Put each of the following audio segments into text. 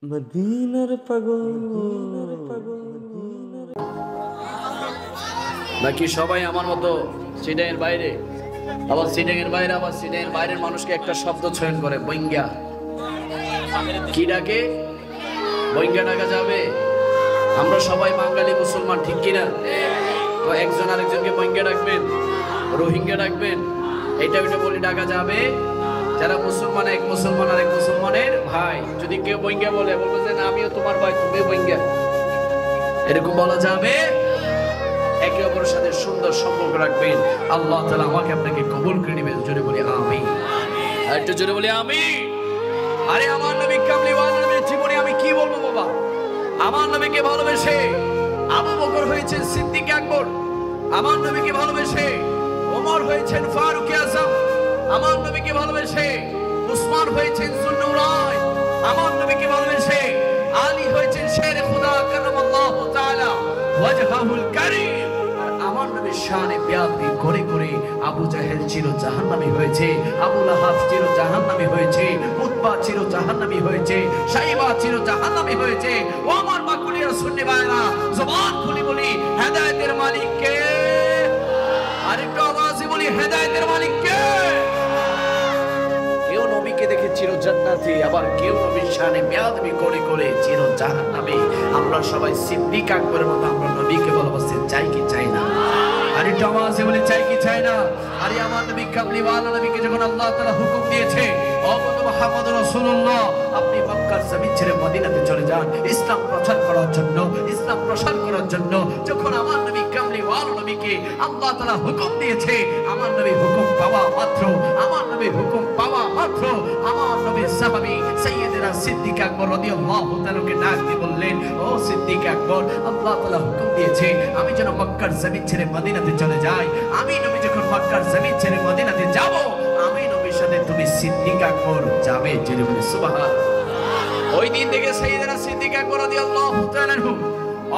মদিনার পাগল নাকি সবাই আমার মতো সিডের বাইরে, আবার সিডের বাইরে, আবার সিডের বাইরের মানুষকে একটা শব্দ চয়ন করে বইঙ্গা। কি ডাকে? বইঙ্গা ডাকা যাবে? আমরা সবাই বাঙালি মুসলমান, ঠিক কিনা? তো একজন আরেকজনকে বইঙ্গা ডাকবেন, রোহিঙ্গা ডাকবেন, এটা ওইটা বলে ডাকা যাবে? যারা মুসলমান, এক মুসলমান আর এক মুসলমানের ভাই, যদি কেউ বইঙ্গা বলে, বলবো যে না আমিও তোমার ভাই, তুমি বইঙ্গা, এরকম বলা যাবে? একে অপরের সাথে সুন্দর সম্পর্ক রাখবেন। আল্লাহ তাআলা আমাকে আপনাকে কবুল করে নেবেন। জোরে বলি আমিন। আর একটু জোরে বলি আমিন। আরে আমার নবী কামলিওয়ালা নবীর জীবনে আমি কি বলবো বাবা? আমার নবীকে ভালোবেসে আবু বকর হয়েছেন সিদ্দিক আকবর, আমার নবীকে ভালোবেসে ওমর হয়েছেন ফারুক আযম, আমার নবীকে ভালোবেসে উসমান হয়েছেন যুন্নুরাইন, আমার নবীকে ভালোবেসে আলী হয়েছেন শেরে খুদা কারামাল্লাহু তাআলা ওয়াজহাহুল কারীম। আর আমার নবীর শানে বেয়াদবি করে করে আবু জাহেল চির জাহান্নামী হয়েছে, আবু লাহাব চির জাহান্নামী হয়েছে, উতবা চির জাহান্নামী হয়েছে, সাইবা চির জাহান্নামী হয়েছে। ও আমার মাকুলিয়া সুন্নি ভাইরা, জবান খুলি বলি হেদায়েতের মালিক কে? আরেকটু আওয়াজে বলি হেদায়েতের মালিক কে? কেউ নবীকে দেখে চির জান্নাতি, আবার কেউ নবীর শানে বেয়াদবি করে করে চির জাহান্নামী। আমরা সবাই সিদ্দিক আকবরের মতো আমরা নবীকে ভালোবাসতে চাই কি চাই না? আরে আওয়াজে বলে চাই কি চাই না? আরে আমার নবী কামলিওয়ালা নবীকে যখন আল্লাহ তাআলা হুকুম দিয়েছে, ও মুহাম্মদ রাসূলুল্লাহ আপনি মক্কার জমিন ছেড়ে মদিনাতে চলে যান ইসলাম প্রচার করার জন্য, ইসলাম প্রসার করার জন্য, যখন আমার নবী কামলিওয়ালা নবীকে আল্লাহ তাআলা হুকুম দিয়েছে, আমার নবী হুকুম পাওয়া মাত্র, আমার নবী হুকুম পাওয়া মাত্র আমার নবীর সাহাবী সাইয়েদনা সিদ্দিক আকবর রাদিয়াল্লাহু তাআলাকে ডাক দিয়ে বললেন, ও সিদ্দিক আকবর আল্লাহ তাআলা হুকুম দিয়েছে আমি যেন মক্কার জমিন ছেড়ে মদিনাতে চলে যাই। আমি নবী যখন মক্কার জমিন ছেড়ে মদিনাতে যাব, আমি নবীর সাথে তুমি সিদ্দিক আকবর যাবে। জেনে বলে সুবহানাল্লাহ। ওই দিন থেকে সাইয়েদনা সিদ্দিক আকবর রাদিয়াল্লাহু তাআলা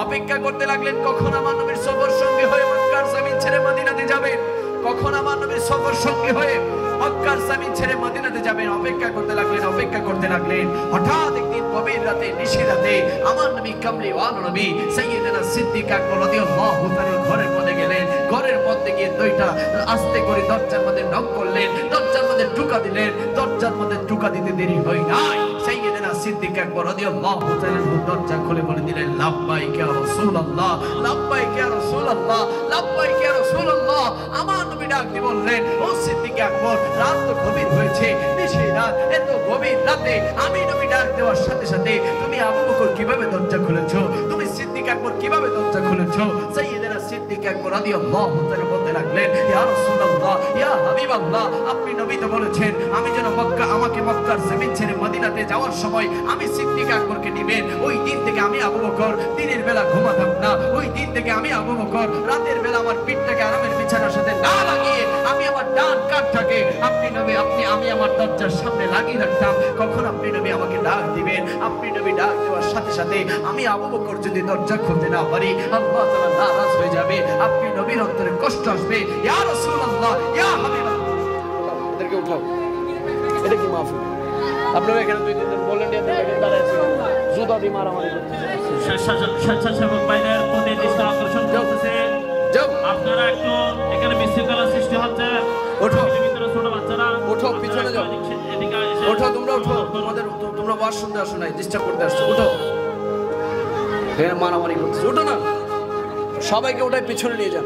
অপেক্ষা করতে লাগলেন কখন আমার নবীর সফর সঙ্গী হয়ে মক্কার জমিন ছেড়ে মদিনাতে যাবেন, কখন আমার নবীর সফর সঙ্গী হয়ে মক্কার জমিন ছেড়ে মদিনাতে যাবেন। অপেক্ষা করতে লাগলেন, অপেক্ষা করতে লাগলেন। হঠাৎ একদিন গভীর রাতে, নিশি রাতে আমার নবী কামলিওয়ালা নবী সাইয়েদনা সিদ্দিক আকবর রাদিয়াল্লাহু তাআলা ঘরের মধ্যে গেলেন। ঘরের মধ্যে গিয়ে দুইটা আস্তে করে দরজার মধ্যে নক করলেন, দরজার মধ্যে ঢুকা দিলেন। দরজার মধ্যে ঢুকা দিতে দেরি হয় নাই, সাইয়েদনা সিদ্দিক আকবর রাদিয়াল্লাহু তাআলা দরজা খুলে বলে দিলেন, লাব্বাইক ইয়া রাসূলুল্লাহ, লাব্বাইক ইয়া রাসূলুল্লাহ, লাব্বাইক ইয়া রাসূলুল্লাহ। আমার নবী ডাক দিয়ে বললেন, ও সিদ্দিক আকবর রাত তো গভীর হয়েছে, নিশি রাত, এত গভীর রাতে আমি নবী ডাক দেওয়ার সাথে সাথে তুমি আবু বকর কিভাবে দরজা খুলেছো? তুমি সিদ্দিক আকবর কিভাবে দরজা খুলেছো? সাইয়েদনা সিদ্দিক আকবর রাদিয়াল্লাহু তাআলা বলতে লাগলেন, ইয়া রাসূলুল্লাহ, ইয়া হাবিবাল্লাহ, আপনি নবী তো বলেছেন আমি যেন আমাকে মক্কার জমিন ছেড়ে মদিনাতে যাওয়ার সময় আমি সিদ্দিক আকবরকে নিবেন। ওই দিন থেকে আমি আবু বকর দিনের বেলা ঘুমাতাম না, ওই দিন থেকে আমি আবু বকর রাতের বেলা আমার পিঠটাকে আরামের বিছানার সাথে না লাগিয়ে আমি আমার ডান কাঁধটাকে আপনি নবী আমি আমার দরজার সামনে লাগিয়ে রাখতাম। কখন আপনি নবী আমাকে ডাক দিবেন, আপনি নবী ডাক দেওয়ার সাথে সাথে আমি আবু বকর যদি দরজা খুলতে না পারি আল্লাহ তাআলা নারাজ হয়ে যাবে, আপনি নবীর অন্তরে কষ্ট আসবে। ইয়া রাসূলুল্লাহ, ইয়া হাবিবাল্লাহ, এদেরকে উঠাও। এটা কি মাহফিল? আপনারা এখানে দুই তিনজন ভলান্টিয়ার এখানে দাঁড়ায় আছেন, জুতা দিয়ে মারামারি করতেছেন। স্বেচ্ছাসেবক ভাইদের প্রতি দৃষ্টি আকর্ষণ করতেছে, আপনারা একটু এখানে বিশৃঙ্খলা সৃষ্টি হচ্ছে। ওঠো, ভিতরে ছোট বাচ্চারা ওঠো, পিছনে যাও, ওঠো, তোমরা ওঠো, তোমরা ওয়াজ শুনতে আসো নাই, ডিস্টার্ব করতে আসছো, ওঠো। এখানে মারামারি করতেছে, ওঠো না, সবাইকে ওটাই পিছনে নিয়ে যান।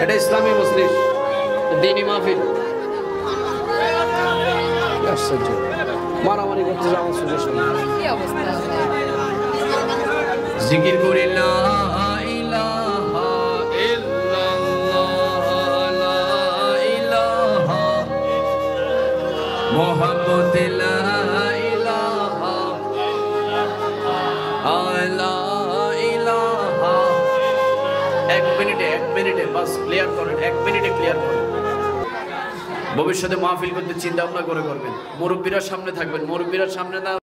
এটা ইসলামী মজলিস, দ্বীনি মাহফিল। আশ্চর্য, মারামারি করতেছে আমার সুযোগ শুনে। কি অবস্থা? জিকির করি লা ইলাহা ইল্লাল্লাহ, লা ইলাহা মুহাম্মাদ, লা ইলাহা লা ইলাহা। এক মিনিটে বাস ক্লিয়ার করেন, 1 মিনিটে ক্লিয়ার করেন। ভবিষ্যতে মাহফিল করতে চিন্তা ভাবনা করে করবেন। মুরব্বীরা সামনে থাকবেন, মুরব্বীরা সামনে না